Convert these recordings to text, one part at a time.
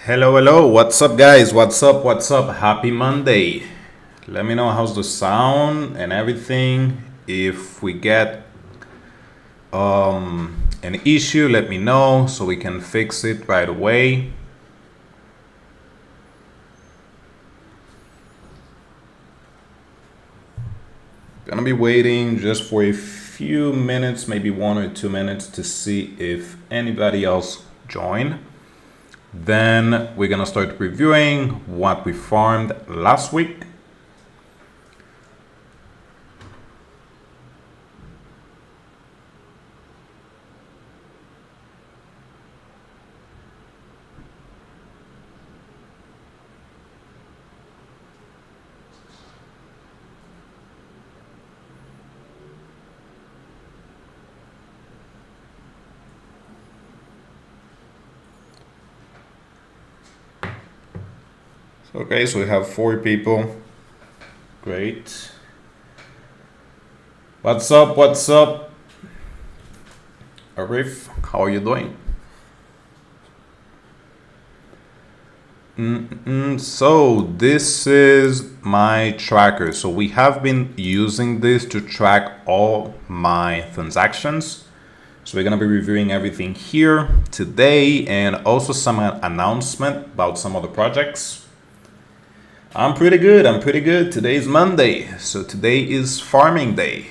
Hello, hello. What's up, guys? What's up? What's up? Happy Monday. Let me know how's the sound and everything. If we get an issue, let me know so we can fix it right away. Gonna be waiting just for a few minutes, maybe 1 or 2 minutes, to see if anybody else join. Then we're gonna start reviewing what we farmed last week. Okay, so we have 4 people. Great. What's up? What's up? Arif, how are you doing? So this is my tracker. So we have been using this to track all my transactions. So we're gonna be reviewing everything here today and also some announcement about some of the projects. I'm pretty good. Today is Monday, so today is farming day.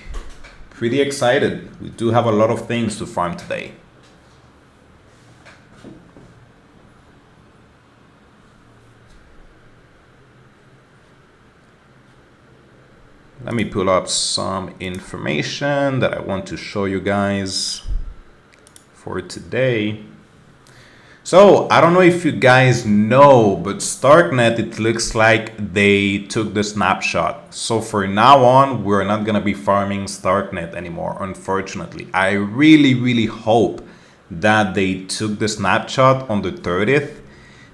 Pretty excited. We do have a lot of things to farm today. Let me pull up some information that I want to show you guys for today. So I don't know if you guys know, but Starknet, it looks like they took the snapshot. So for now on, we're not gonna be farming Starknet anymore, unfortunately. I really hope that they took the snapshot on the 30th,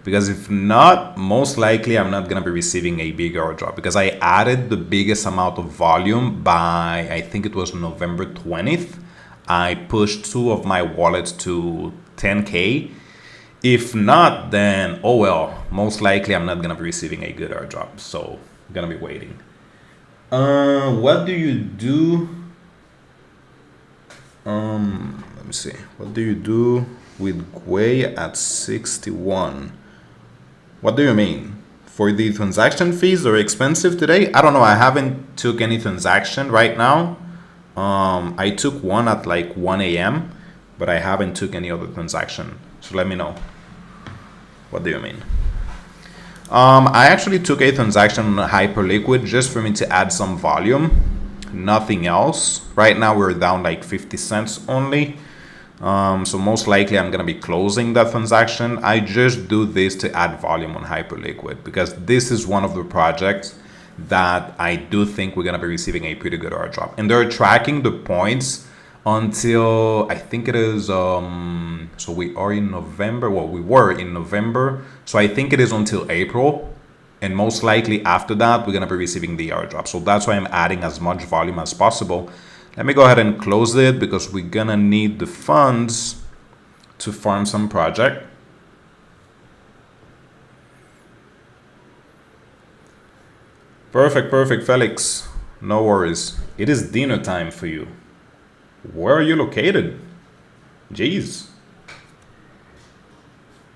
because if not, most likely I'm not gonna be receiving a big airdrop, because I added the biggest amount of volume by, I think it was November 20th. I pushed 2 of my wallets to 10K. If not, then, oh well, most likely I'm not gonna be receiving a good airdrop, so I'm gonna be waiting. What do you do? Let me see. What do you do with Gwei at 61? What do you mean? For the transaction fees are expensive today? I don't know. I haven't took any transaction right now. I took one at like 1 a.m., but I haven't took any other transaction. So let me know. What do you mean? I actually took a transaction on Hyperliquid just for me to add some volume. Nothing else. Right now we're down like 50 cents only. So most likely I'm gonna be closing that transaction. I just do this to add volume on Hyperliquid because this is one of the projects that I do think we're gonna be receiving a pretty good airdrop. And they're tracking the points until I think it is so we are in November. Well, we were in November, so I think it is until April, and most likely after that we're gonna be receiving the airdrop. So that's why I'm adding as much volume as possible. Let me go ahead and close it because we're gonna need the funds to farm some project. Perfect, Felix. No worries. It is dinner time for you. Where are you located? Jeez.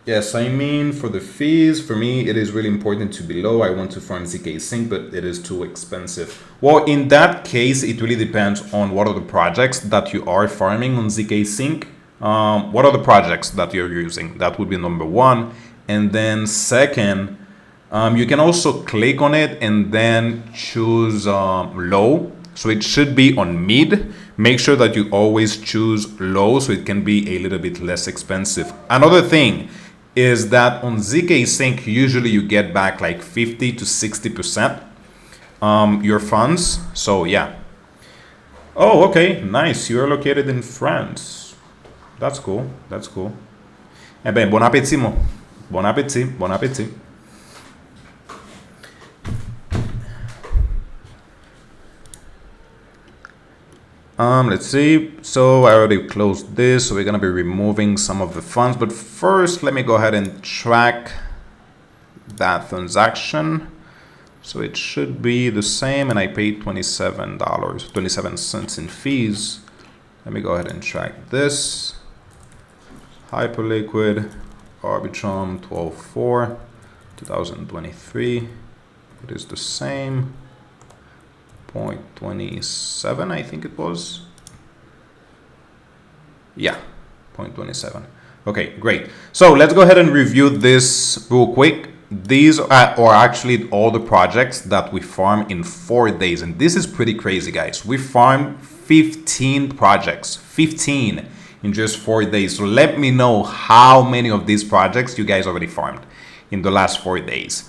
Yes, I mean, for the fees, for me, it is really important to be low. I want to farm ZK Sync, but it is too expensive. Well, in that case, it really depends on what are the projects that you are farming on ZK Sync. What are the projects that you're using? That would be number 1. And then second, you can also click on it and then choose low. So it should be on mid. Make sure that you always choose low so it can be a little bit less expensive. Another thing is that on ZK Sync, usually you get back like 50 to 60% your funds. So yeah. Oh, okay, nice. You are located in France. That's cool. That's cool. Eh ben, bon appétit, mo. Bon appétit. Bon appétit. Let's see. So I already closed this, so we're gonna be removing some of the funds. But first, let me go ahead and track that transaction. So it should be the same, and I paid $27.27 in fees. Let me go ahead and track this. Hyperliquid, Arbitrum 12/4, 2023. It is the same. 0.27, I think it was. Yeah, 0.27. Okay, great. So let's go ahead and review this real quick. These are actually all the projects that we farm in 4 days. And this is pretty crazy, guys. We farmed 15 projects, 15 in just 4 days. So let me know how many of these projects you guys already farmed in the last 4 days.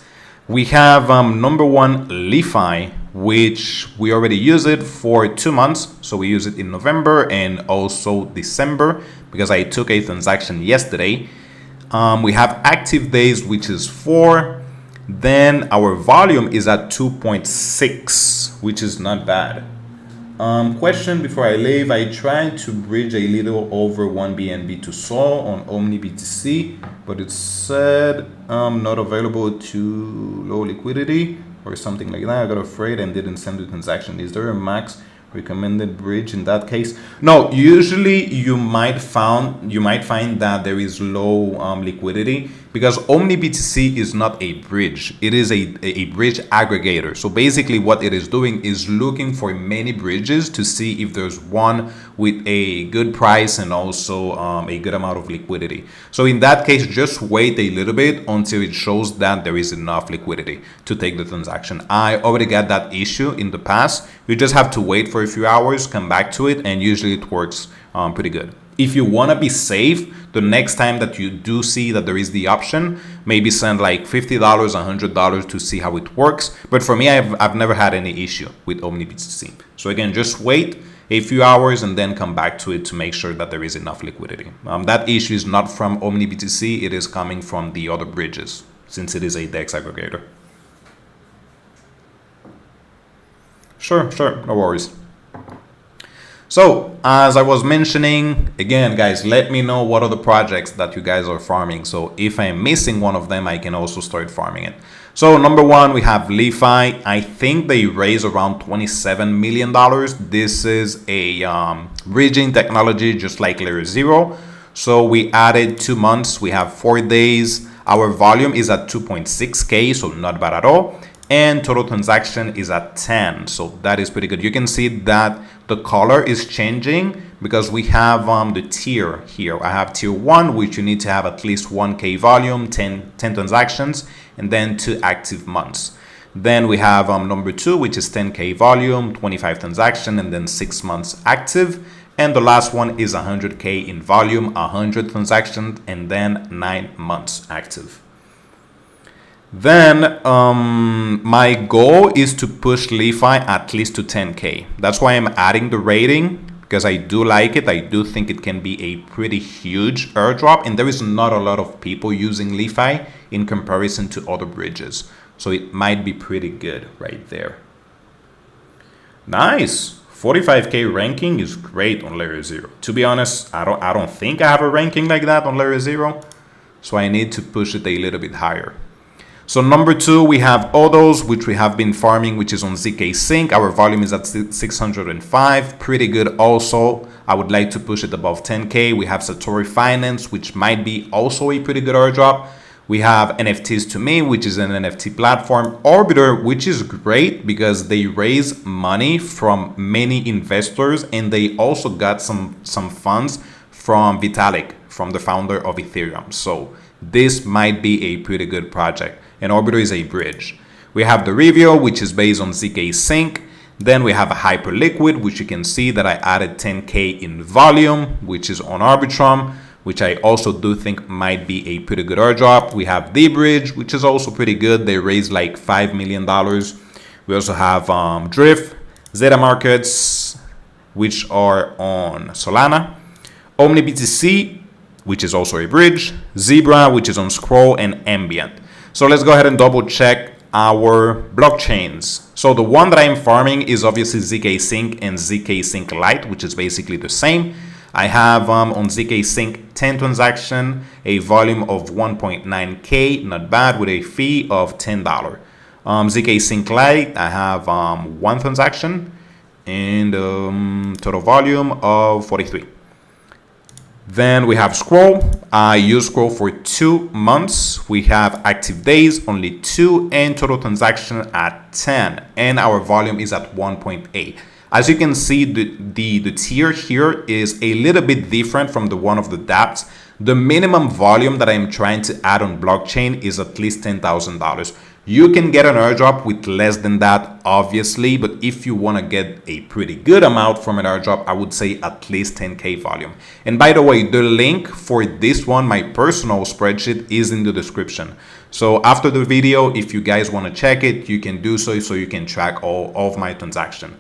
We have number one, LeFi, which we already use it for 2 months. So we use it in November and also December because I took a transaction yesterday. We have active days, which is 4. Then our volume is at 2.6, which is not bad. Question before I leave. I tried to bridge a little over 1 BNB to Sol on OmniBTC, but it said not available to low liquidity or something like that. I got afraid and didn't send the transaction. Is there a max recommended bridge in that case? No, usually you might find that there is low liquidity because OmniBTC is not a bridge. It is a bridge aggregator. So basically what it is doing is looking for many bridges to see if there's one with a good price and also a good amount of liquidity. So in that case, just wait a little bit until it shows that there is enough liquidity to take the transaction. I already got that issue in the past. You just have to wait for a few hours, come back to it, and usually it works pretty good. If you want to be safe, the next time that you do see that there is the option, maybe send like $50, $100 to see how it works. But for me, I've never had any issue with OmniBTC. So again, just wait a few hours and then come back to it to make sure that there is enough liquidity. That issue is not from OmniBTC. It is coming from the other bridges since it is a DEX aggregator. Sure, no worries. So as I was mentioning, again, guys, let me know what are the projects that you guys are farming. So if I'm missing one of them, I can also start farming it. So number one, we have LeFi. I think they raised around $27 million. This is a bridging technology, just like LayerZero. So we added 2 months. We have 4 days. Our volume is at 2.6K, so not bad at all. And total transaction is at 10. So that is pretty good. You can see that the color is changing because we have the tier here. I have tier 1, which you need to have at least 1K volume, 10 transactions, and then 2 active months. Then we have number 2, which is 10K volume, 25 transaction, and then 6 months active. And the last one is 100K in volume, 100 transactions, and then 9 months active. Then my goal is to push LeFi at least to 10K. That's why I'm adding the rating, because I do like it. I do think it can be a pretty huge airdrop, and there is not a lot of people using LeFi in comparison to other bridges. So it might be pretty good right there. Nice. 45K ranking is great on LayerZero. To be honest, I don't think I have a ranking like that on LayerZero, so I need to push it a little bit higher. So number 2, we have Odos, which we have been farming, which is on ZK Sync. Our volume is at 605, pretty good also. I would like to push it above 10K. We have Satori Finance, which might be also a pretty good airdrop. We have NFTs to Me, which is an NFT platform. Orbiter, which is great because they raise money from many investors, and they also got some funds from Vitalik, from the founder of Ethereum. So this might be a pretty good project. And Orbiter is a bridge. We have the Revio, which is based on ZK Sync. Then we have a Hyperliquid, which you can see that I added 10K in volume, which is on Arbitrum, which I also do think might be a pretty good airdrop. We have deBridge, which is also pretty good. They raised like $5 million. We also have Drift, Zeta Markets, which are on Solana, OmniBTC, which is also a bridge, Zebra, which is on Scroll, and Ambient. So let's go ahead and double check our blockchains. So the one that I'm farming is obviously ZK Sync and ZK Sync Lite, which is basically the same. I have on ZK Sync 10 transaction, a volume of 1.9K, not bad, with a fee of $10. ZK Sync Lite, I have 1 transaction and total volume of 43. Then we have Scroll. I use Scroll for 2 months. We have active days, only 2, and total transaction at 10. And our volume is at 1.8. As you can see, the tier here is a little bit different from the one of the dApps. The minimum volume that I'm trying to add on blockchain is at least $10,000. You can get an airdrop with less than that, obviously, but if you want to get a pretty good amount from an airdrop, I would say at least 10K volume. And by the way, the link for this one, my personal spreadsheet, is in the description. So after the video, if you guys want to check it, you can do so you can track all of my transaction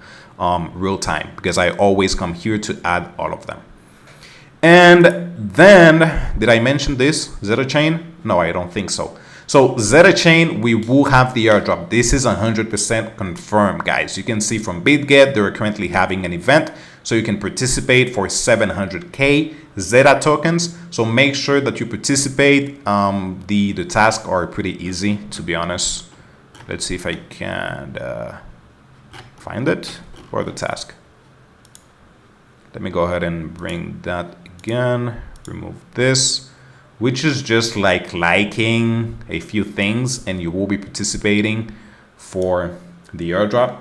real time, because I always come here to add all of them. And then, did I mention this? Zetachain? No, I don't think so. So Zetachain, we will have the airdrop. This is 100% confirmed, guys. You can see from BitGet, they're currently having an event, so you can participate for 700K Zeta tokens. So make sure that you participate. The tasks are pretty easy, to be honest. Let's see if I can find it for the task. Let me go ahead and bring that again. Remove this, which is just like liking a few things, and you will be participating for the airdrop.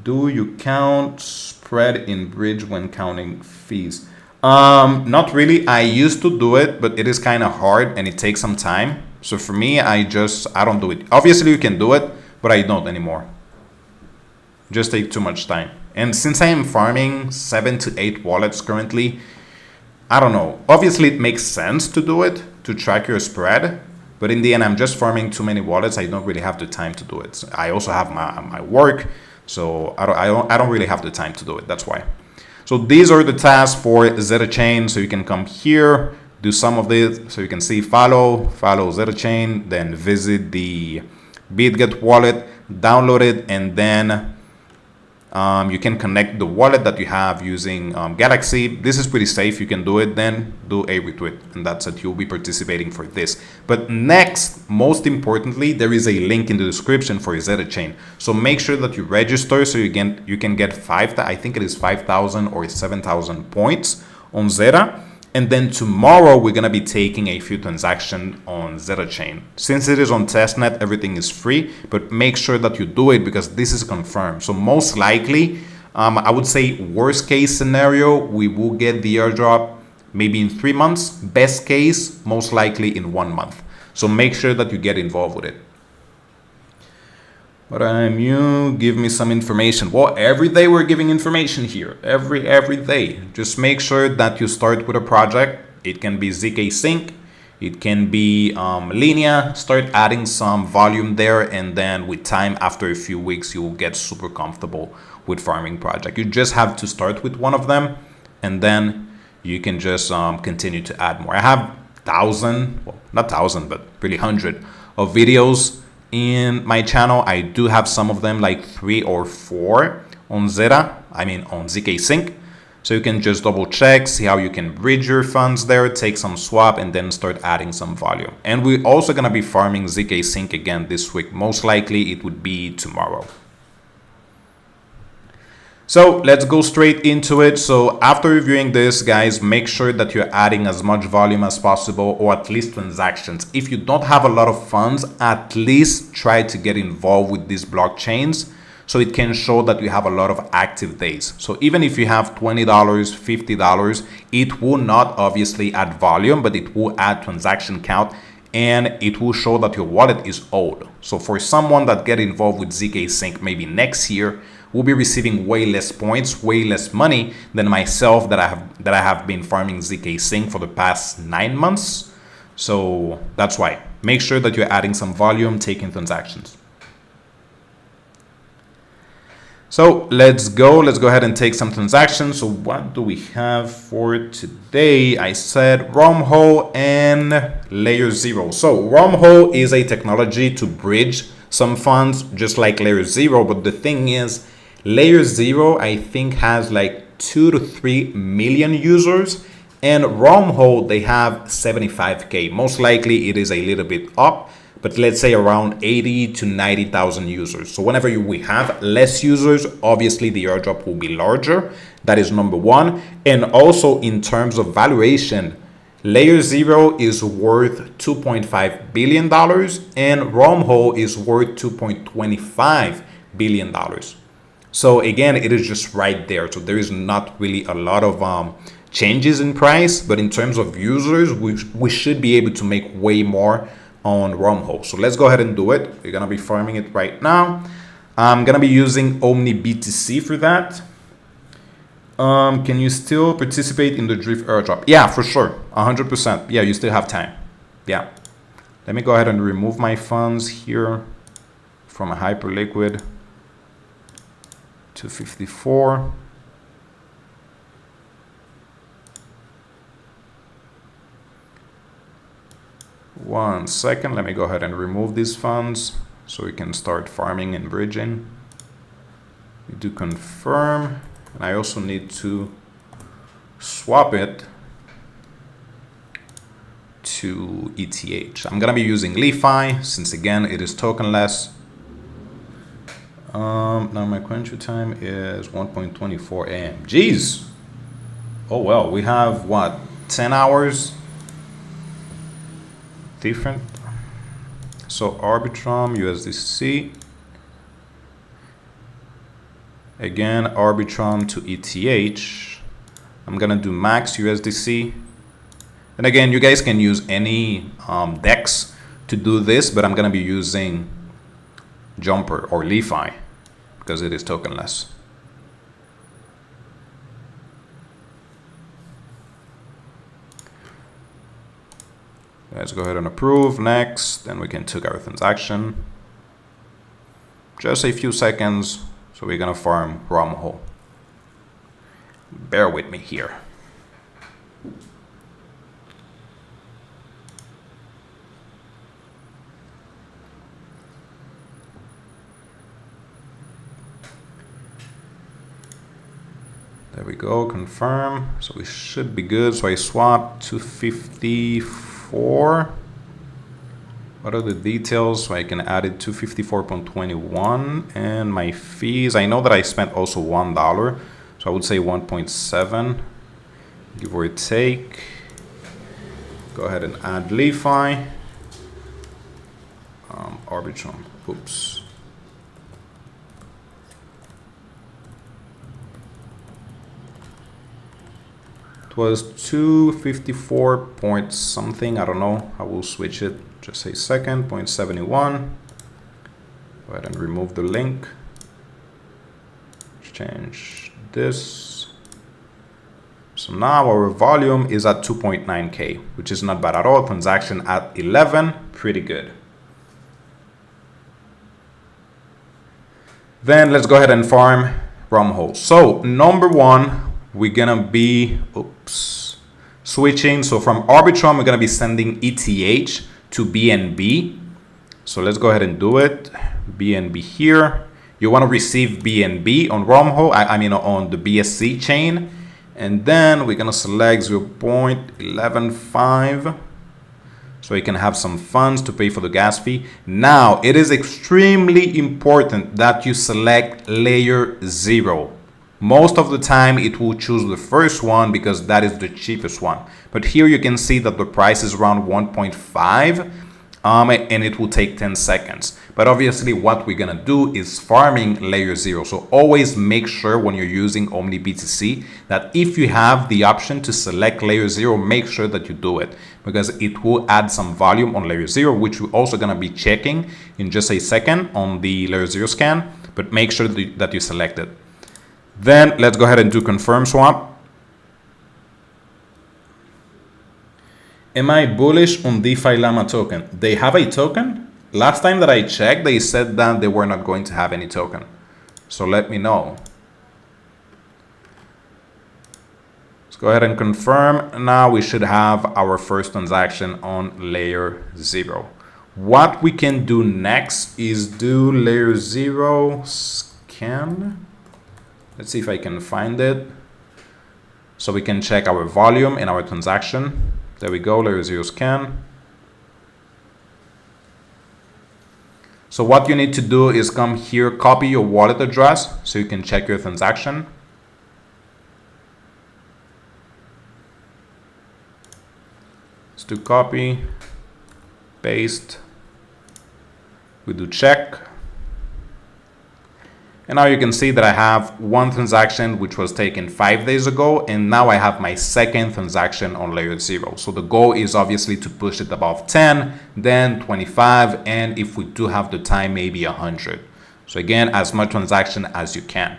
Do you count spread in bridge when counting fees? Not really. I used to do it, but it is kind of hard and it takes some time. So for me, I don't do it. Obviously you can do it, but I don't anymore. Just take too much time. And since I am farming 7 to 8 wallets currently, I don't know. Obviously, it makes sense to do it, to track your spread. But in the end, I'm just farming too many wallets. I don't really have the time to do it. So I also have my work. So I don't really have the time to do it. That's why. So these are the tasks for Zetachain. So you can come here, do some of this. So you can see follow Zetachain, then visit the BitGet wallet, download it, and then you can connect the wallet that you have using Galaxy. This is pretty safe. You can do it, then do a retweet, and that's it. You'll be participating for this. But next, most importantly, there is a link in the description for Zetachain. So make sure that you register so you can get I think it is 5,000 or 7,000 points on Zeta. And then tomorrow we're gonna be taking a few transactions on Zetachain. Since it is on testnet, everything is free, but make sure that you do it because this is confirmed. So most likely, I would say worst case scenario, we will get the airdrop maybe in 3 months. Best case, most likely in 1 month. So make sure that you get involved with it. But you give me some information. Well, every day we're giving information here. Every day. Just make sure that you start with a project. It can be ZK Sync. It can be Linea. Start adding some volume there, and then with time, after a few weeks, you will get super comfortable with farming project. You just have to start with one of them, and then you can just continue to add more. I have 1,000, well, not 1,000, but really 100 of videos in my channel. I do have some of them, like 3 or 4 on on ZK Sync. So you can just double check, see how you can bridge your funds there, take some swap, and then start adding some volume. And we're also gonna be farming ZK Sync again this week. Most likely it would be tomorrow. So let's go straight into it. So after reviewing this, guys, make sure that you're adding as much volume as possible, or at least transactions. If you don't have a lot of funds, at least try to get involved with these blockchains so it can show that you have a lot of active days. So even if you have $20, $50, it will not obviously add volume, but it will add transaction count, and it will show that your wallet is old. So for someone that get involved with ZK Sync maybe next year, will be receiving way less points, way less money than myself that I have been farming ZK Sync for the past 9 months. So that's why. Make sure that you're adding some volume, taking transactions. So let's go ahead and take some transactions. So what do we have for today? I said Wormhole and LayerZero. So Wormhole is a technology to bridge some funds just like LayerZero, but the thing is, LayerZero, I think, has like 2 to 3 million users, and Wormhole, they have 75K. Most likely it is a little bit up, but let's say around 80 to 90,000 users. So whenever we have less users, obviously the airdrop will be larger. That is number one. And also in terms of valuation, LayerZero is worth $2.5 billion and Wormhole is worth $2.25 billion. So again, it is just right there. So there is not really a lot of changes in price, but in terms of users, we should be able to make way more on Wormhole. So let's go ahead and do it. We're gonna be farming it right now. I'm gonna be using OmniBTC for that. Can you still participate in the drift airdrop? Yeah, for sure, 100%. Yeah, you still have time. Yeah. Let me go ahead and remove my funds here from a Hyperliquid to 54. One second, let me go ahead and remove these funds so we can start farming and bridging. We do confirm, and I also need to swap it to ETH. I'm gonna be using LeFi since again it is tokenless. Now my quench time is 1.24 AM. Jeez. Oh well, we have what, 10 hours different. So Arbitrum USDC, again Arbitrum to ETH. I'm gonna do max USDC, and again you guys can use any DEX to do this, but I'm gonna be using Jumper or LeFi because it is tokenless. Let's go ahead and approve. Next, then we can take our transaction. Just a few seconds. So we're gonna farm Wormhole. Bear with me here. There we go, confirm. So we should be good. So I swapped to 54. What are the details? So I can add it to 54.21, and my fees, I know that I spent also $1, so I would say 1.7, give or take. Go ahead and add LeFi, Arbitrum, oops. It was 254 point something, I don't know, I will switch it. Just a second, 0.71. Go ahead and remove the link. Change this. So now our volume is at 2.9K, which is not bad at all. Transaction at 11, pretty good. Then let's go ahead and farm Wormhole. So number one, we're gonna be, switching. So from Arbitrum, we're gonna be sending ETH to BNB. So let's go ahead and do it. BNB here. You want to receive BNB on Wormhole, I mean on the BSC chain. And then we're going to select 0.115 so you can have some funds to pay for the gas fee. Now, it is extremely important that you select LayerZero. Most of the time it will choose the first one because that is the cheapest one. But here you can see that the price is around 1.5 and it will take 10 seconds. But obviously what we're gonna do is farming LayerZero. So always make sure when you're using OmniBTC that if you have the option to select LayerZero, make sure that you do it because it will add some volume on LayerZero, which we're also gonna be checking in just a second on the LayerZero scan, but make sure that you select it. Then let's go ahead and do confirm swap. Am I bullish on DeFi Llama token? They have a token? Last time that I checked, they said that they were not going to have any token. So let me know. Let's go ahead and confirm. Now we should have our first transaction on LayerZero. What we can do next is do LayerZero scan. Let's see if I can find it. So we can check our volume in our transaction. There we go, LayerZero scan. So what you need to do is come here, copy your wallet address so you can check your transaction. Let's do copy, paste, we do check. And now you can see that I have one transaction which was taken 5 days ago, and now I have my second transaction on LayerZero. So the goal is obviously to push it above 10, then 25, and if we do have the time, maybe 100. So again, as much transaction as you can.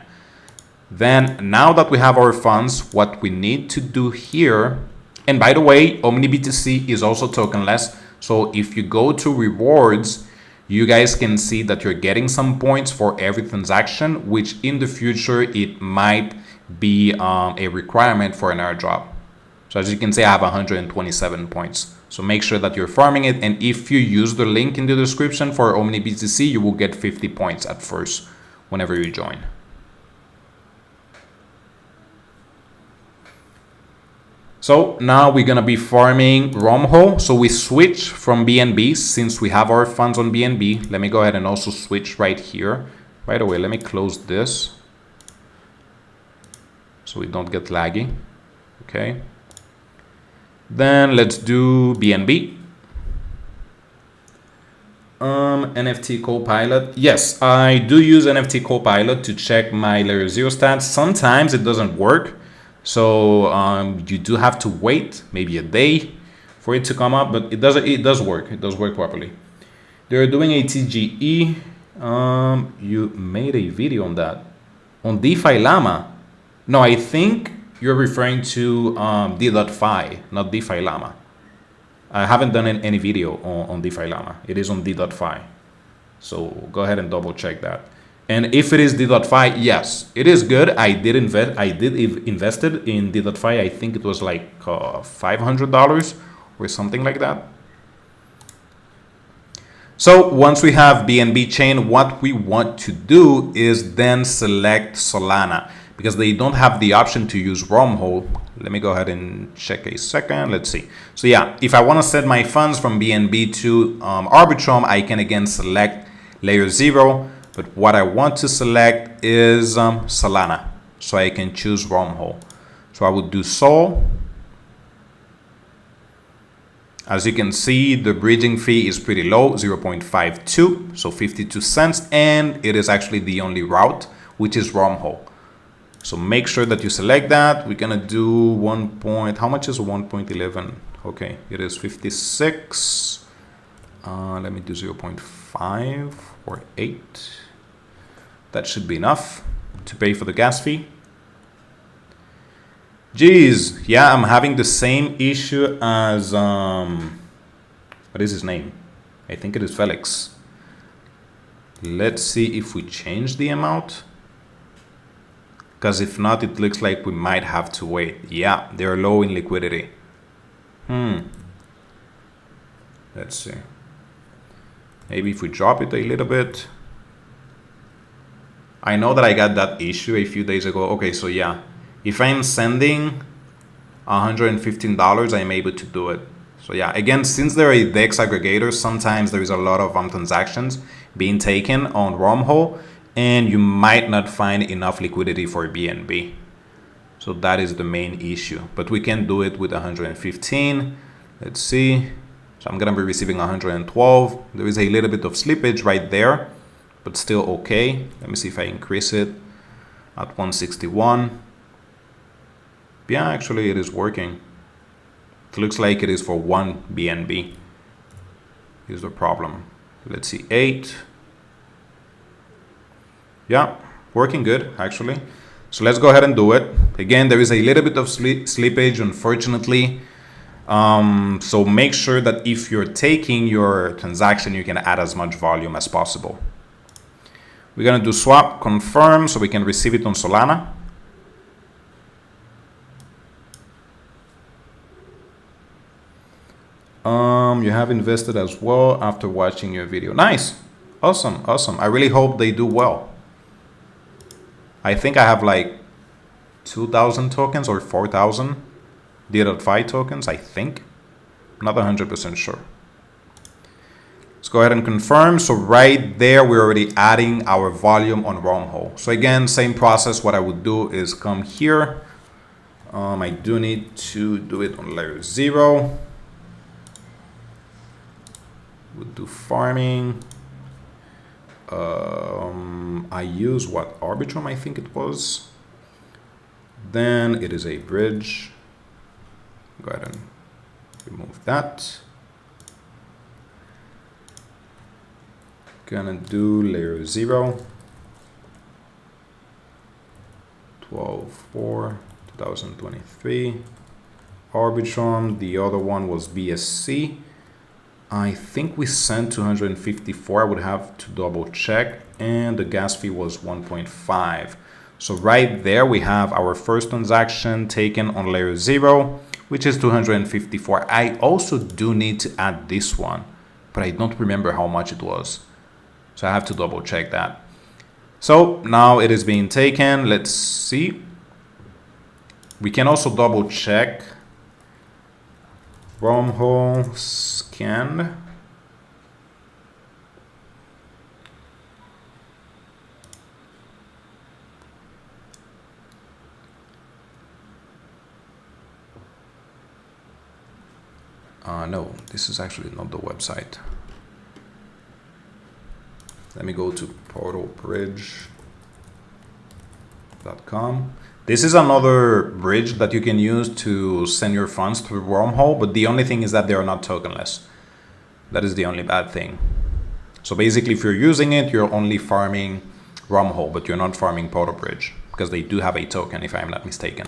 Then now that we have our funds, what we need to do here, and by the way, OmniBTC is also tokenless. So if you go to rewards, you guys can see that you're getting some points for every transaction, which in the future, it might be a requirement for an airdrop. So as you can see, I have 127 points. So make sure that you're farming it. And if you use the link in the description for OmniBTC, you will get 50 points at first whenever you join. So now we're gonna be farming Wormhole. So we switch from BNB since we have our funds on BNB. Let me go ahead and also switch right here. By the way, let me close this so we don't get laggy. Okay. Then let's do BNB. NFT Copilot. Yes, I do use NFT Copilot to check my LayerZero stats. Sometimes it doesn't work. So you do have to wait maybe a day for it to come up, but it does work. It does work properly. They're doing a TGE. You made a video on that. On DeFi Llama. No, I think you're referring to D.Fi, not DeFi Llama. I haven't done any video on DeFi Llama. It is on D.Fi. So go ahead and double check that. And if it is D.Fi, yes, it is good. I did invested in D.Fi. I think it was like $500 or something like that. So once we have BNB chain, what we want to do is then select Solana because they don't have the option to use Wormhole. Let me go ahead and check a second. Let's see. So yeah, if I want to send my funds from BNB to Arbitrum, I can again select LayerZero. But what I want to select is Solana. So I can choose Wormhole. So I would do Sol. As you can see, the bridging fee is pretty low, 0.52, so 52 cents. And it is actually the only route, which is Wormhole. So make sure that you select that. We're going to do how much is 1.11? Okay, it is 56. Let me do 0.5 or 8. That should be enough to pay for the gas fee. Geez, yeah, I'm having the same issue as, what is his name? I think it is Felix. Let's see if we change the amount. Because if not, it looks like we might have to wait. Yeah, they're low in liquidity. Let's see. Maybe if we drop it a little bit. I know that I got that issue a few days ago. Okay, so yeah, if I'm sending $115, I'm able to do it. So yeah, again, since they're a DEX aggregator, sometimes there is a lot of transactions being taken on Wormhole, and you might not find enough liquidity for BNB. So that is the main issue. But we can do it with 115. Let's see. So I'm gonna be receiving 112. There is a little bit of slippage right there, but still okay. Let me see if I increase it at 161. Yeah, actually it is working. It looks like it is for one BNB. Here's the problem. Let's see, 8. Yeah, working good actually. So let's go ahead and do it. Again, there is a little bit of slippage, unfortunately. So make sure that if you're taking your transaction, you can add as much volume as possible. We're gonna do swap, confirm, so we can receive it on Solana. You have invested as well after watching your video. Nice, awesome, awesome. I really hope they do well. I think I have like 2,000 tokens or 4,000 D.Fi tokens, I think. Not 100% sure. Let's go ahead and confirm. So right there, we're already adding our volume on Wormhole. So again, same process. What I would do is come here. I do need to do it on LayerZero. We'll do farming. I use what Arbitrum, I think it was. Then it is a bridge. Go ahead and remove that. Gonna do LayerZero. 12/4/2023. Arbitrum. The other one was BSC. I think we sent 254. I would have to double check. And the gas fee was 1.5. So right there we have our first transaction taken on LayerZero, which is 254. I also do need to add this one, but I don't remember how much it was. So I have to double check that. So now it is being taken. Let's see. We can also double check. Wormhole scan. No, this is actually not the website. Let me go to portalbridge.com. This is another bridge that you can use to send your funds through Wormhole, but the only thing is that they are not tokenless. That is the only bad thing. So basically, if you're using it, you're only farming Wormhole, but you're not farming PortalBridge because they do have a token, if I'm not mistaken.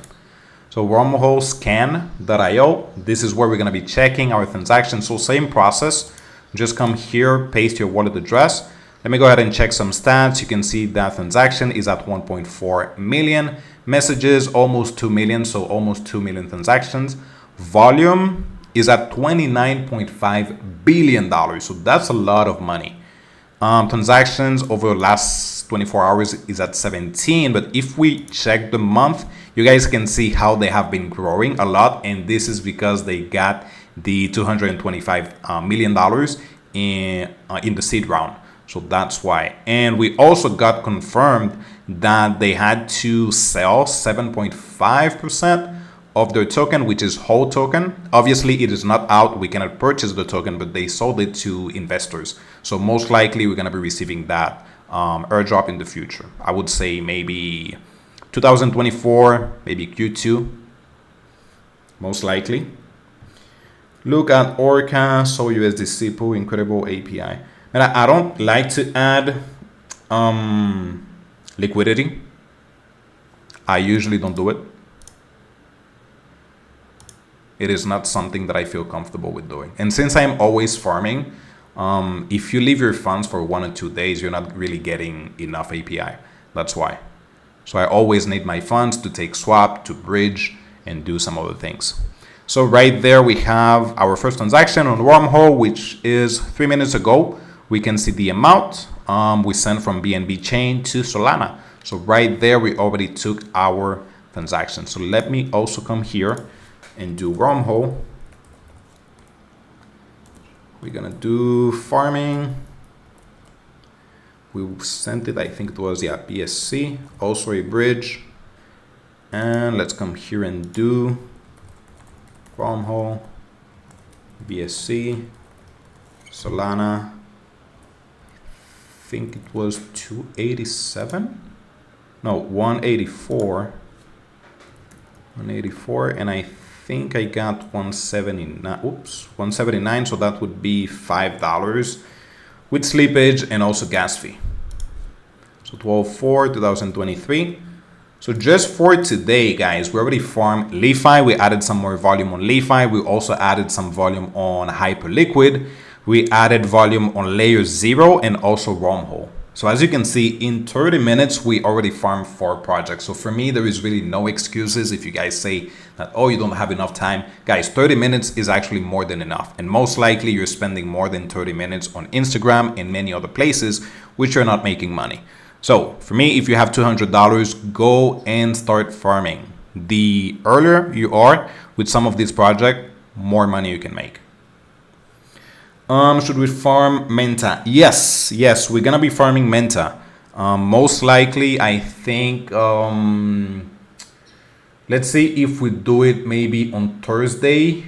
So Wormhole scan.io, this is where we're going to be checking our transactions. So same process, just come here, paste your wallet address. Let me go ahead and check some stats. You can see that transaction is at 1.4 million. Messages, almost 2 million, so almost 2 million transactions. Volume is at $29.5 billion, so that's a lot of money. Transactions over the last 24 hours is at 17, but if we check the month, you guys can see how they have been growing a lot, and this is because they got the $225 million in the seed round. So that's why. And we also got confirmed that they had to sell 7.5% of their token, which is whole token. Obviously, it is not out. We cannot purchase the token, but they sold it to investors. So most likely, we're going to be receiving that airdrop in the future. I would say maybe 2024, maybe Q2, most likely. Look at Orca, so USDC pool, incredible API. And I don't like to add liquidity. I usually don't do it. It is not something that I feel comfortable with doing. And since I'm always farming, if you leave your funds for 1 or 2 days, you're not really getting enough API. That's why. So I always need my funds to take swap, to bridge, and do some other things. So right there we have our first transaction on Wormhole, which is 3 minutes ago. We can see the amount we sent from BNB chain to Solana. So right there, we already took our transaction. So let me also come here and do Wormhole. We're gonna do farming. We sent it, I think it was, yeah, BSC, also a bridge. And let's come here and do Wormhole, BSC, Solana. I think it was 287. No, 184. 184, and I think I got 179. Oops, 179. So that would be $5 with slippage and also gas fee. So 12/4/2023. So just for today, guys, we already farmed LeFi. We added some more volume on LeFi. We also added some volume on Hyperliquid. We added volume on LayerZero and also Wormhole. So as you can see, in 30 minutes, we already farmed 4 projects. So for me, there is really no excuses if you guys say that, oh, you don't have enough time. Guys, 30 minutes is actually more than enough. And most likely you're spending more than 30 minutes on Instagram and many other places, which are not making money. So for me, if you have $200, go and start farming. The earlier you are with some of these projects, more money you can make. Should we farm Menta? Yes, we're gonna be farming Menta. Most likely, I think, let's see if we do it maybe on Thursday.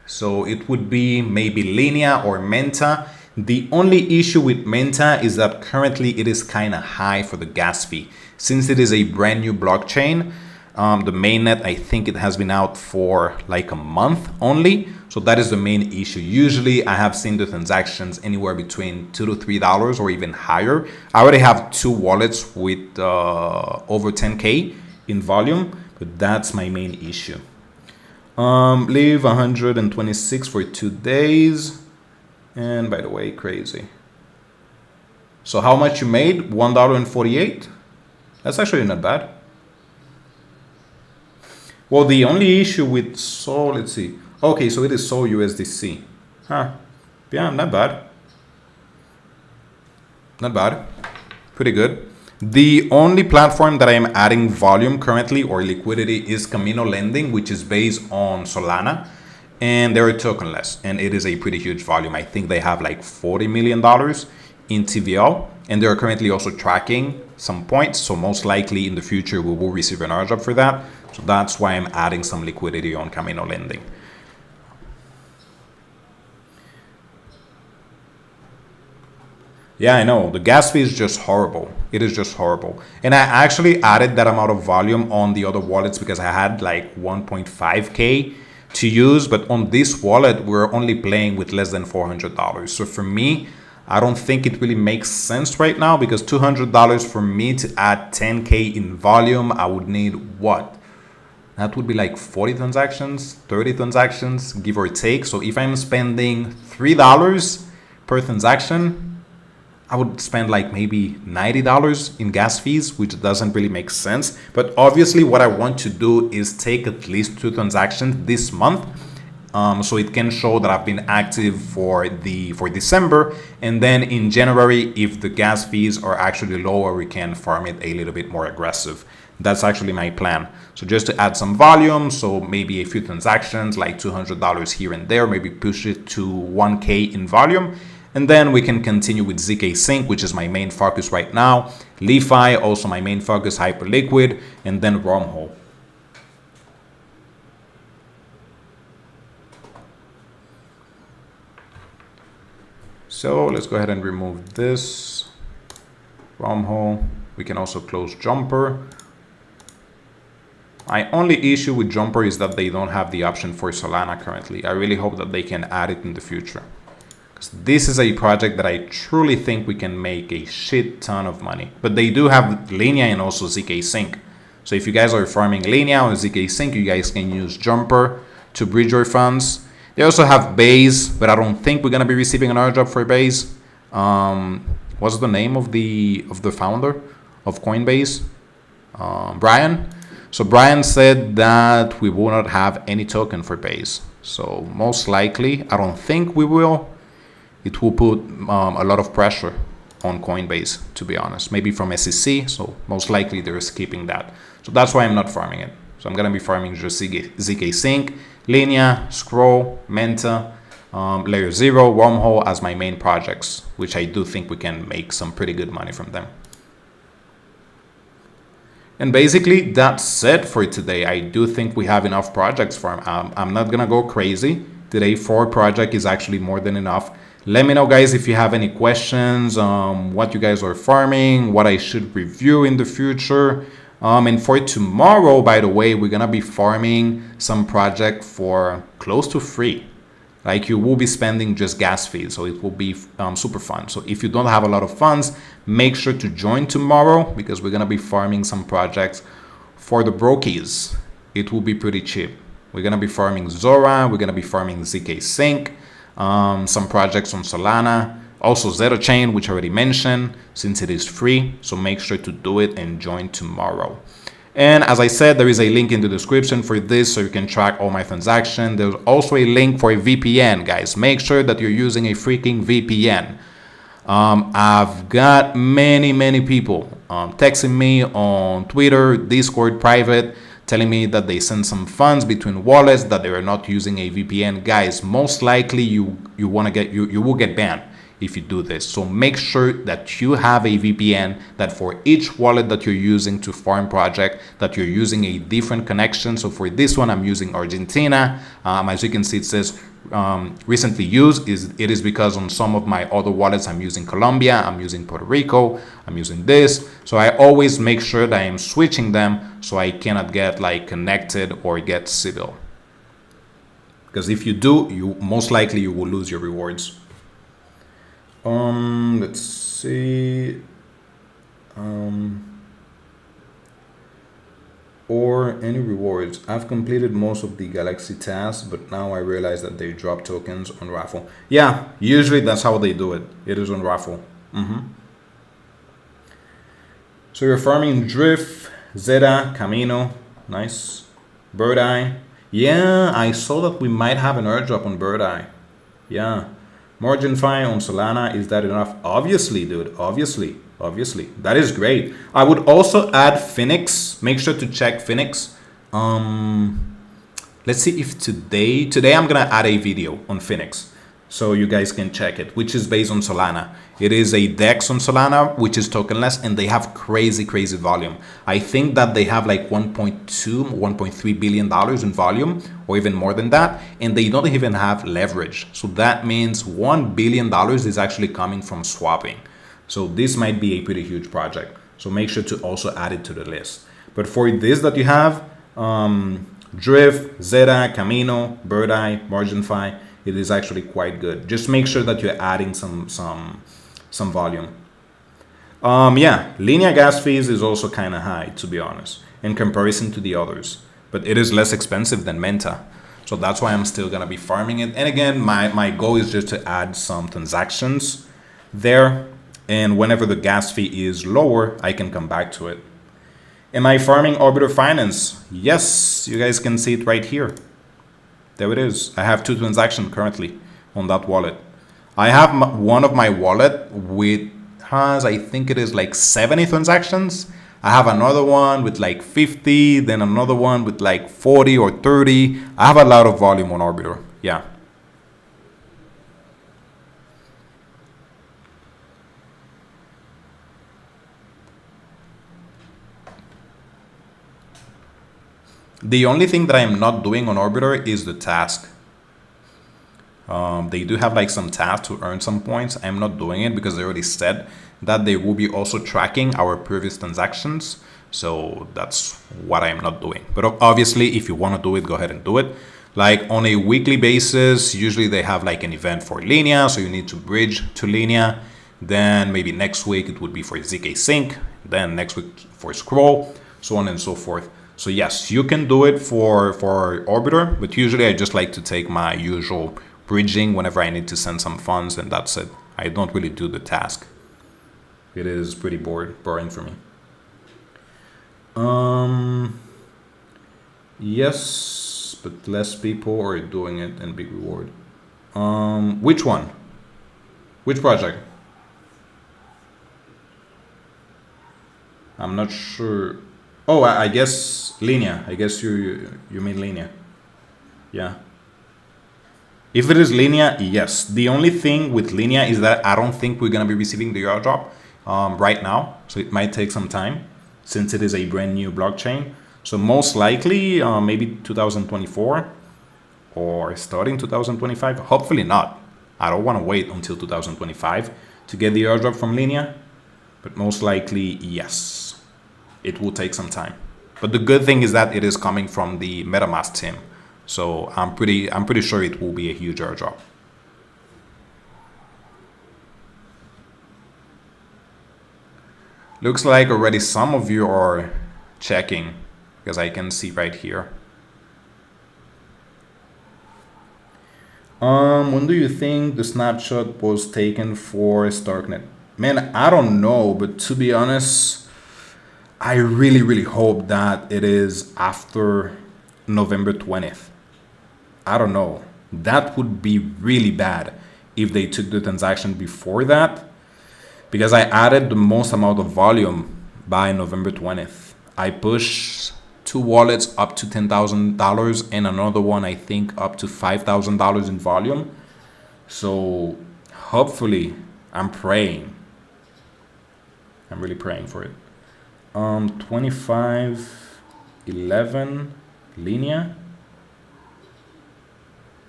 So it would be maybe Linea or Menta. The only issue with Menta is that currently it is kind of high for the gas fee. Since it is a brand new blockchain, the mainnet, I think it has been out for like a month only. So that is the main issue. Usually I have seen the transactions anywhere between $2 to $3 or even higher. I already have 2 wallets with over 10K in volume, but that's my main issue. Leave 126 for 2 days. And by the way, crazy. So how much you made? $1.48. That's actually not bad. Well, the only issue with Sol, let's see. Okay, so it is Sol USDC. Huh. Yeah, not bad. Not bad. Pretty good. The only platform that I am adding volume currently or liquidity is Camino Lending, which is based on Solana. And they're tokenless. And it is a pretty huge volume. I think they have like $40 million in TVL. And they're currently also tracking some points. So most likely in the future, we will receive an airdrop for that. So that's why I'm adding some liquidity on Camino Lending. Yeah, I know. The gas fee is just horrible. It is just horrible. And I actually added that amount of volume on the other wallets because I had like 1.5K to use. But on this wallet, we're only playing with less than $400. So for me, I don't think it really makes sense right now because $200 for me to add 10K in volume, I would need what? That would be like 40 transactions, 30 transactions, give or take. So if I'm spending $3 per transaction, I would spend like maybe $90 in gas fees, which doesn't really make sense. But obviously what I want to do is take at least 2 transactions this month. So it can show that I've been active for December. And then in January, if the gas fees are actually lower, we can farm it a little bit more aggressive. That's actually my plan. So just to add some volume, so maybe a few transactions, like $200 here and there, maybe push it to 1K in volume. And then we can continue with ZK Sync, which is my main focus right now. LeFi, also my main focus, Hyperliquid, and then Wormhole. So let's go ahead and remove this Wormhole. We can also close Jumper. My only issue with Jumper is that they don't have the option for Solana currently. I really hope that they can add it in the future. Because this is a project that I truly think we can make a shit ton of money. But they do have Linea and also ZK Sync. So if you guys are farming Linea or ZK Sync, you guys can use Jumper to bridge your funds. They also have Base, but I don't think we're gonna be receiving an airdrop for Base. What's the name of the founder of Coinbase? Brian. So Brian said that we will not have any token for Base. So most likely, I don't think we will. It will put a lot of pressure on Coinbase, to be honest. Maybe from SEC, so most likely they're skipping that. So that's why I'm not farming it. So I'm gonna be farming just ZK Sync, Linea, Scroll, Menta, LayerZero, Wormhole as my main projects, which I do think we can make some pretty good money from them. And basically that's it for today. I do think we have enough projects for I'm not gonna go crazy. Today 4 projects is actually more than enough. Let me know guys if you have any questions, what you guys are farming, what I should review in the future. And for tomorrow, by the way, we're gonna be farming some project for close to free. Like you will be spending just gas fees, so it will be super fun. So if you don't have a lot of funds, make sure to join tomorrow because we're gonna be farming some projects for the brokies. It will be pretty cheap. We're gonna be farming Zora, we're gonna be farming ZK Sync, some projects on Solana, also Zeta Chain, which I already mentioned, since it is free. So make sure to do it and join tomorrow. And as I said, there is a link in the description for this so you can track all my transactions. There's also a link for a VPN, guys. Make sure that you're using a freaking VPN. I've got many people texting me on Twitter, Discord, private, telling me that they send some funds between wallets, that they are not using a VPN. Guys, most likely you will get banned if you do this. So make sure that you have a VPN, that for each wallet that you're using to farm project, that you're using a different connection. So for this one, I'm using Argentina. As you can see, it says recently used. It is because on some of my other wallets, I'm using Colombia, I'm using Puerto Rico, I'm using this. So I always make sure that I am switching them so I cannot get like connected or get Sybil. Because if you do, you most likely you will lose your rewards. Let's see. Or any rewards. I've completed most of the Galaxy tasks, but now I realize that they drop tokens on raffle. Yeah, usually that's how they do it. It is on raffle. So you're farming Drift, Zeta, Camino. Nice. Bird Eye. Yeah, I saw that we might have an airdrop on Bird Eye. Yeah. Margin Fi on Solana, is that enough? Obviously, dude, obviously. That is great. I would also add Phoenix. Make sure to check Phoenix. Let's see if today I'm gonna add a video on Phoenix so you guys can check it, which is based on Solana. It is a DEX on Solana, which is tokenless, and they have crazy volume. I think that they have like 1.3 billion dollars in volume, or even more than that, and they don't even have leverage. So that means $1 billion is actually coming from swapping. So this might be a pretty huge project. So make sure to also add it to the list. But for this that you have, Drift, Zeta, Camino, Bird Eye, Margin Fi, it is actually quite good. Just make sure that you're adding some volume. Yeah, linear gas fees is also kind of high, to be honest, in comparison to the others. But it is less expensive than Menta. So that's why I'm still gonna be farming it. And again, my goal is just to add some transactions there. And whenever the gas fee is lower, I can come back to it. Am I farming Arbiter Finance? Yes, you guys can see it right here. There it is. I have 2 transactions currently on that wallet. I have one of my wallet with has, I think it is like 70 transactions. I have another one with like 50, then another one with like 40 or 30. I have a lot of volume on Arbiter. Yeah. The only thing that I am not doing on Arbiter is the task. They do have like some tasks to earn some points. I'm not doing it because they already said that they will be also tracking our previous transactions. So that's what I'm not doing. But obviously, if you want to do it, go ahead and do it. Like on a weekly basis, usually they have like an event for Linea. So you need to bridge to Linea. Then maybe next week it would be for ZK Sync. Then next week for Scroll, so on and so forth. So yes, you can do it for Arbiter, but usually I just like to take my usual bridging whenever I need to send some funds, and that's it. I don't really do the task. It is pretty boring for me. Yes, but less people are doing it and big reward. Which one? Which project? I'm not sure. Oh, I guess Linea. I guess you mean Linea. Yeah. If it is Linea, yes. The only thing with Linea is that I don't think we're gonna be receiving the airdrop right now. So it might take some time since it is a brand new blockchain. So most likely maybe 2024 or starting 2025. Hopefully not. I don't want to wait until 2025 to get the airdrop from Linea, but most likely yes. It will take some time, but the good thing is that it is coming from the MetaMask team, so I'm pretty sure it will be a huge airdrop. Looks like already some of you are checking, because I can see right here. When do you think the snapshot was taken for Starknet? Man, I don't know, but to be honest, I really hope that it is after November 20th. I don't know. That would be really bad if they took the transaction before that, because I added the most amount of volume by November 20th. I pushed 2 wallets up to $10,000 and another one I think up to $5,000 in volume. So hopefully, I'm praying. I'm really praying for it. 2511 linea.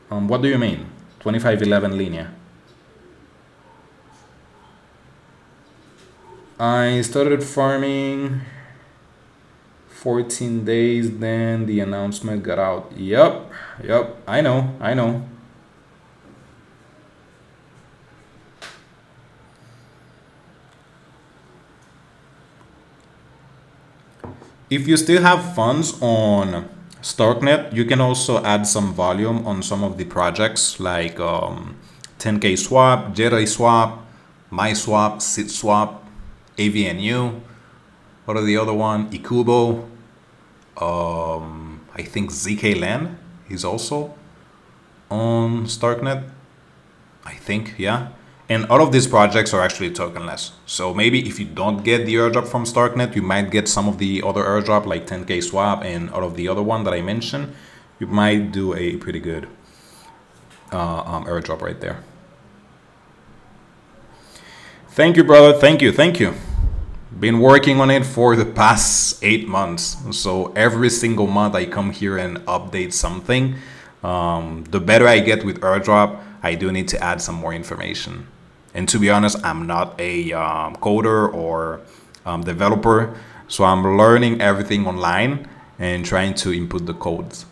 What do you mean? 2511 linea. I started farming 14 days, then the announcement got out. Yep, I know. If you still have funds on Starknet, you can also add some volume on some of the projects like 10K Swap, Jedi Swap, MySwap, SitSwap, AVNU. What are the other one? Ikubo. I think ZK Land is also on Starknet. I think, yeah. And all of these projects are actually tokenless. So maybe if you don't get the airdrop from Starknet, you might get some of the other airdrop like 10K Swap and all of the other one that I mentioned. You might do a pretty good airdrop right there. Thank you, brother. Thank you. Been working on it for the past 8 months. So every single month I come here and update something. The better I get with airdrop, I do need to add some more information. And to be honest, I'm not a coder or developer. So I'm learning everything online and trying to input the codes.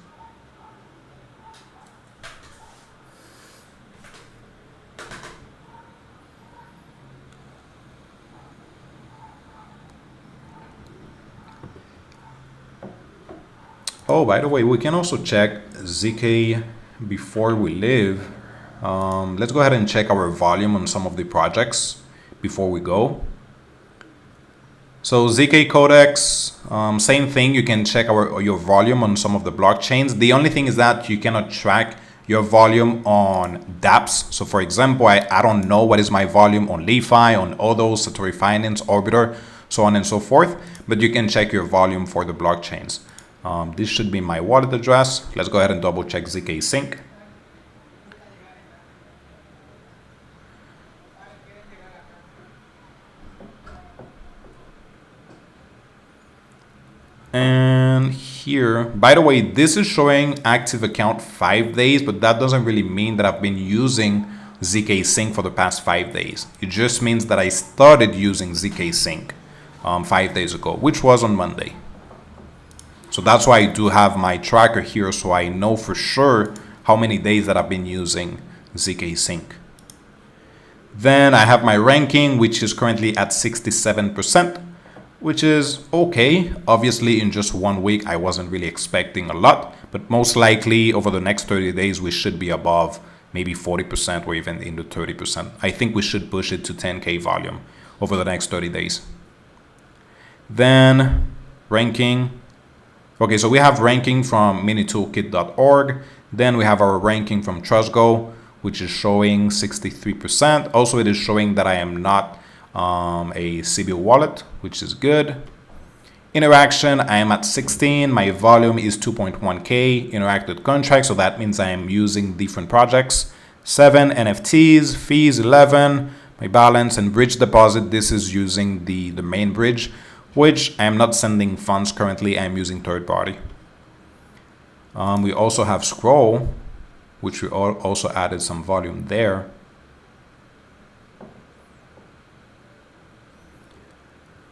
Oh, by the way, we can also check ZK before we leave. Let's go ahead and check our volume on some of the projects before we go. So ZK Codex, same thing. You can check your volume on some of the blockchains. The only thing is that you cannot track your volume on dApps. So for example, I don't know what is my volume on LeFi, on Odo, Satori Finance, Orbiter, so on and so forth. But you can check your volume for the blockchains. This should be my wallet address. Let's go ahead and double check ZK Sync. And here, by the way, this is showing active account 5 days, but that doesn't really mean that I've been using ZK Sync for the past 5 days. It just means that I started using ZK Sync 5 days ago, which was on Monday. So that's why I do have my tracker here, so I know for sure how many days that I've been using ZK Sync. Then I have my ranking, which is currently at 67%, which is okay. Obviously, in just 1 week, I wasn't really expecting a lot, but most likely over the next 30 days, we should be above maybe 40% or even into 30%. I think we should push it to 10K volume over the next 30 days. Then ranking. Okay, so we have ranking from minitoolkit.org. Then we have our ranking from TrustGo, which is showing 63%. Also, it is showing that I am not a Sybil wallet, which is good. Interaction, I am at 16. My volume is 2.1K interacted contracts, so that means I am using different projects. 7 NFTs, fees 11. My balance and bridge deposit, this is using the main bridge, which I am not sending funds currently. I am using third party. We also have Scroll, which we also added some volume there.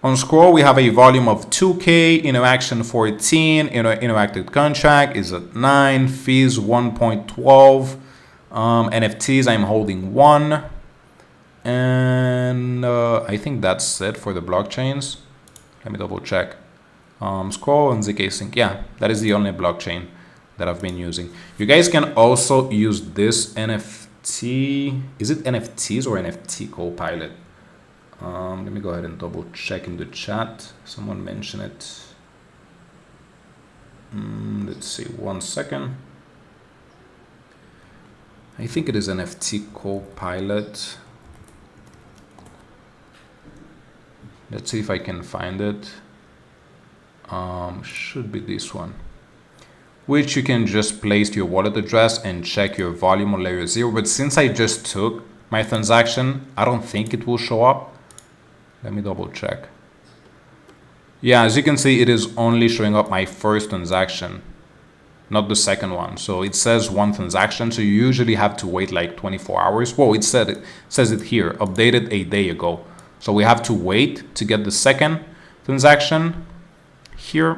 On Scroll, we have a volume of 2K, interaction 14, interacted contract is at 9, fees 1.12, NFTs I'm holding 1, and I think that's it for the blockchains. Let me double check. Scroll and ZK Sync. Yeah, that is the only blockchain that I've been using. You guys can also use this NFT. Is it NFTs or NFT Copilot? Let me go ahead and double check in the chat. Someone mentioned it. Let's see, 1 second. I think it is NFT Copilot. Let's see if I can find it. Should be this one, which you can just place your wallet address and check your volume on LayerZero. But since I just took my transaction, I don't think it will show up. Let me double check. Yeah, as you can see, it is only showing up my first transaction, not the second one. So it says one transaction. So you usually have to wait like 24 hours. Whoa, it says it here, updated a day ago. So we have to wait to get the second transaction here.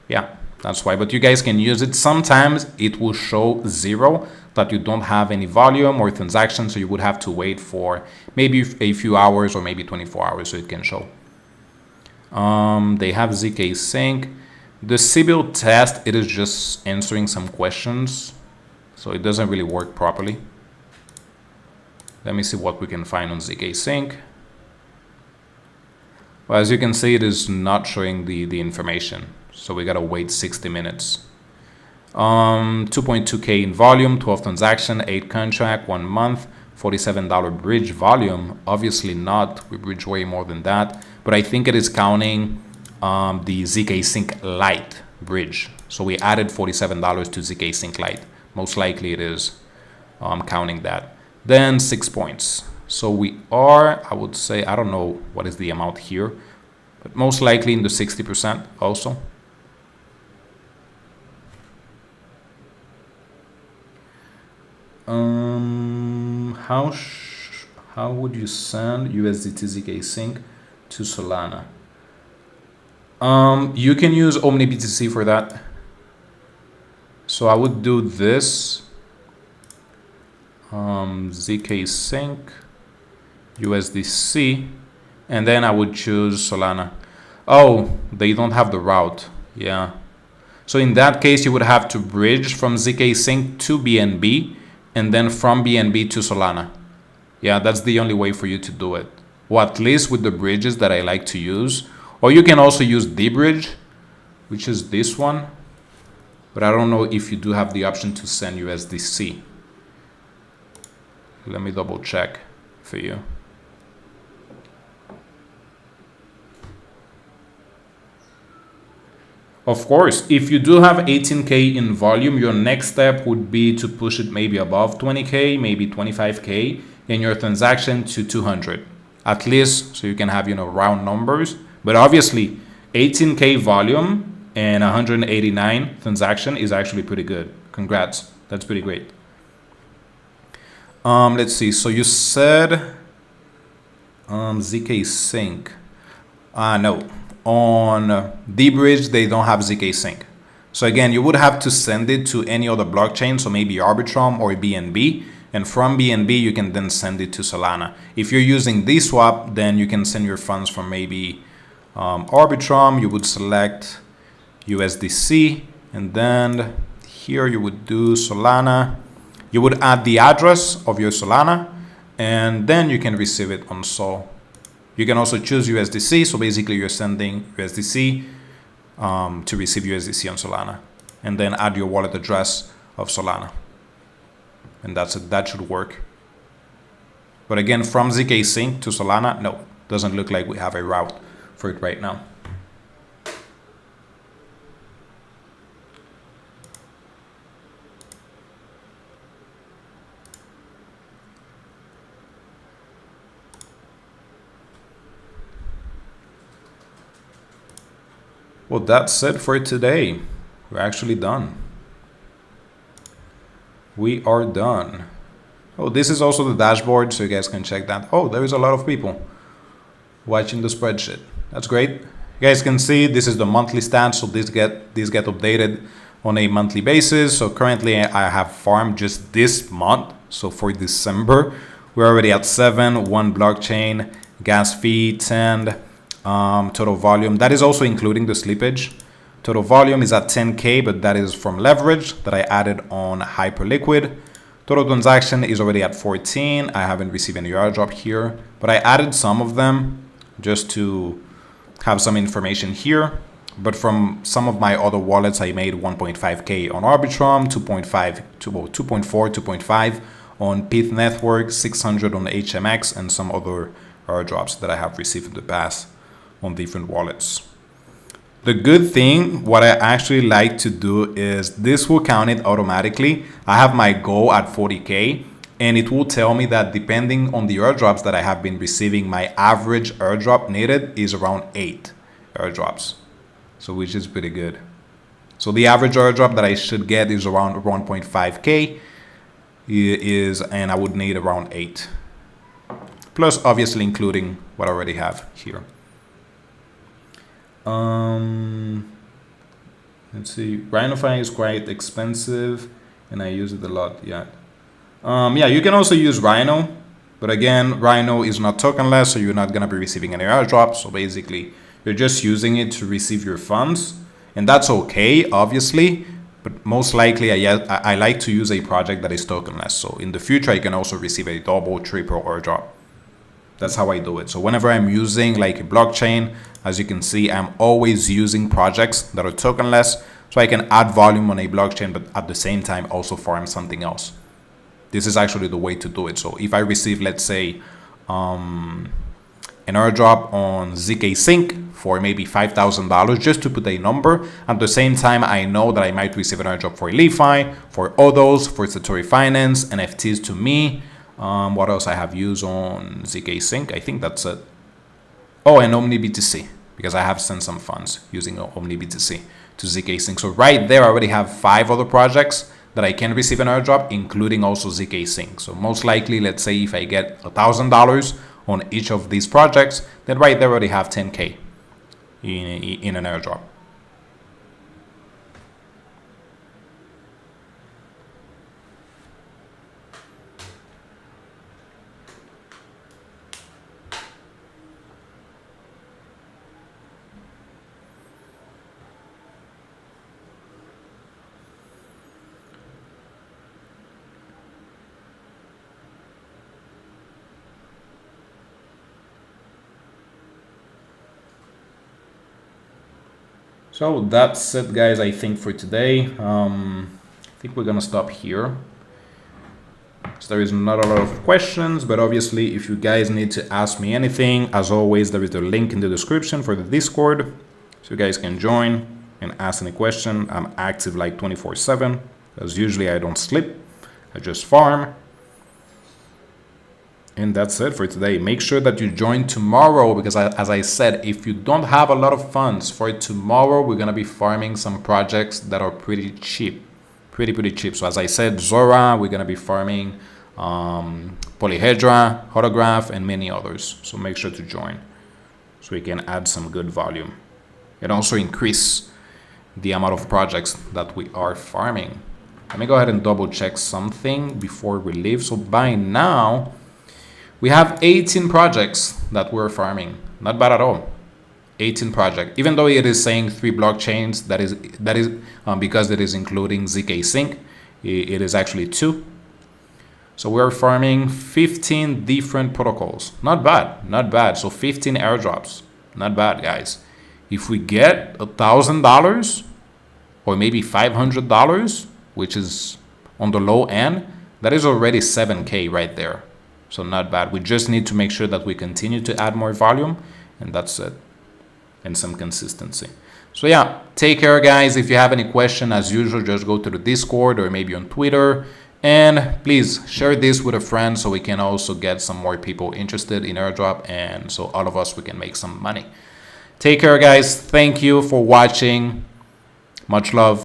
Yeah, that's why. But you guys can use it. Sometimes it will show 0, that you don't have any volume or transactions. So you would have to wait for maybe a few hours or maybe 24 hours so it can show. They have ZK Sync. The Sybil test, it is just answering some questions. So it doesn't really work properly. Let me see what we can find on ZK Sync. Well, as you can see, it is not showing the information. So we gotta wait 60 minutes. 2.2K in volume, 12 transaction, 8 contract, 1 month, $47 bridge volume. Obviously not, we bridge way more than that. But I think it is counting the ZK Sync Lite bridge. So we added $47 to ZK Sync Lite. Most likely it is counting that. Then 6 points. So we are, I would say, I don't know what is the amount here, but most likely in the 60% also. How would you send USDT ZK Sync to Solana? You can use OmniBTC for that. So I would do this. ZK Sync USDC, and then I would choose Solana. Oh, they don't have the route. Yeah. So in that case, you would have to bridge from ZK Sync to BNB and then from BNB to Solana. Yeah, that's the only way for you to do it. Or at least with the bridges that I like to use. Or you can also use deBridge, which is this one. But I don't know if you do have the option to send USDC. Let me double check for you. Of course, if you do have 18K in volume, your next step would be to push it maybe above 20K, maybe 25K in your transaction to 200, at least, so you can have, round numbers. But obviously 18K volume and 189 transaction is actually pretty good. Congrats. That's pretty great. Let's see. So you said ZK Sync. No. On deBridge, they don't have ZK Sync. So again, you would have to send it to any other blockchain, so maybe Arbitrum or BNB. And from BNB, you can then send it to Solana. If you're using DSwap, then you can send your funds from maybe Arbitrum. You would select USDC, and then here you would do Solana. You would add the address of your Solana, and then you can receive it on Sol. You can also choose USDC. So basically you're sending USDC to receive USDC on Solana, and then add your wallet address of Solana. And that's it. That should work. But again, from ZK Sync to Solana, no, doesn't look like we have a route for it right now. Well, that's it for today. We're actually done. We are done. Oh, this is also the dashboard, so you guys can check that. Oh, there is a lot of people watching the spreadsheet. That's great. You guys can see this is the monthly stats, so these get updated on a monthly basis. So currently I have farmed just this month. So for December, we're already at 7, 1 blockchain, gas fee, 10, total volume. That is also including the slippage. Total volume is at 10K, but that is from leverage that I added on Hyperliquid. Total transaction is already at 14. I haven't received any airdrop here, but I added some of them just to have some information here. But from some of my other wallets, I made 1.5K on Arbitrum, 2.4, 2.5 on Pith Network, 600 on HMX, and some other airdrops that I have received in the past. on different wallets. The good thing, what I actually like to do is this will count it automatically. I have my goal at 40K, and it will tell me that depending on the airdrops that I have been receiving, my average airdrop needed is around 8 airdrops. So which is pretty good. So the average airdrop that I should get is around 1.5K and I would need around 8. Plus obviously including what I already have here. Let's see, RhinoFi is quite expensive and I use it a lot. Yeah, you can also use Rhino, but again, Rhino is not tokenless, so you're not gonna be receiving any airdrops. So basically you're just using it to receive your funds, and that's okay, obviously, but most likely I like to use a project that is tokenless. So in the future I can also receive a double, triple airdrop. That's how I do it. So whenever I'm using like a blockchain, as you can see, I'm always using projects that are tokenless, so I can add volume on a blockchain, but at the same time also farm something else. This is actually the way to do it. So if I receive, let's say, an airdrop on ZK Sync for maybe $5,000, just to put a number, at the same time I know that I might receive an airdrop for LeFi, for Odos, for Satori Finance, NFTs to me. What else I have used on ZK Sync? I think that's it. Oh, and OmniBTC, because I have sent some funds using OmniBTC to ZK Sync. So right there I already have 5 other projects that I can receive an airdrop, including also ZK Sync. So most likely, let's say if I get $1,000 on each of these projects, then right there I already have 10K in an airdrop. So that's it, guys, I think for today. I think we're gonna stop here. So there is not a lot of questions, but obviously if you guys need to ask me anything, as always, there is the link in the description for the Discord, so you guys can join and ask any question. I'm active like 24/7, because usually I don't sleep, I just farm. And that's it for today. Make sure that you join tomorrow, because as I said, if you don't have a lot of funds for tomorrow, we're going to be farming some projects that are pretty cheap, pretty cheap. So as I said, Zora, we're going to be farming Polyhedra, Holograph, and many others. So make sure to join so we can add some good volume and also increase the amount of projects that we are farming. Let me go ahead and double check something before we leave. So by now, we have 18 projects that we're farming. Not bad at all. 18 projects. Even though it is saying 3 blockchains, that is because it is including ZK Sync. It is actually 2. So we're farming 15 different protocols. Not bad, not bad. So 15 airdrops. Not bad, guys. If we get $1,000 or maybe $500, which is on the low end, that is already 7K right there. So not bad. We just need to make sure that we continue to add more volume, and that's it. And some consistency. So yeah, take care, guys. If you have any question, as usual, just go to the Discord or maybe on Twitter. And please share this with a friend so we can also get some more people interested in airdrop, and so all of us, we can make some money. Take care, guys. Thank you for watching. Much love.